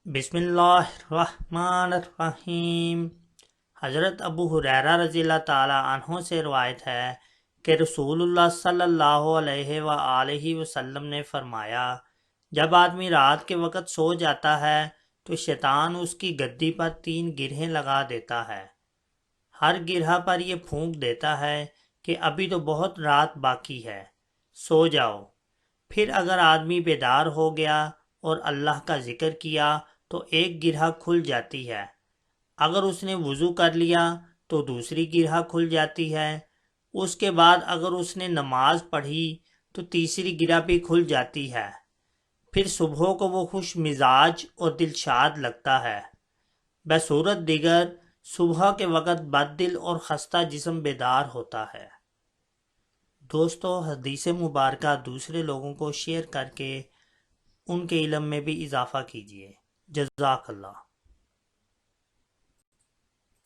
بسم اللہ الرحمن الرحیم۔ حضرت ابو ہریرہ رضی اللہ تعالی عنہ سے روایت ہے کہ رسول اللہ صلی اللہ علیہ وآلہ وسلم نے فرمایا، جب آدمی رات کے وقت سو جاتا ہے تو شیطان اس کی گدی پر 3 گرہیں لگا دیتا ہے۔ ہر گرہ پر یہ پھونک دیتا ہے کہ ابھی تو بہت رات باقی ہے، سو جاؤ۔ پھر اگر آدمی بیدار ہو گیا اور اللہ کا ذکر کیا تو ایک گرہ کھل جاتی ہے، اگر اس نے وضو کر لیا تو دوسری گرہ کھل جاتی ہے، اس کے بعد اگر اس نے نماز پڑھی تو تیسری گرہ بھی کھل جاتی ہے۔ پھر صبح کو وہ خوش مزاج اور دلشاد لگتا ہے۔ بصورت دیگر صبح کے وقت بد دل اور خستہ جسم بیدار ہوتا ہے۔ دوستو، حدیث مبارکہ دوسرے لوگوں کو شیئر کر کے ان کے علم میں بھی اضافہ کیجیے۔ جزاک اللہ۔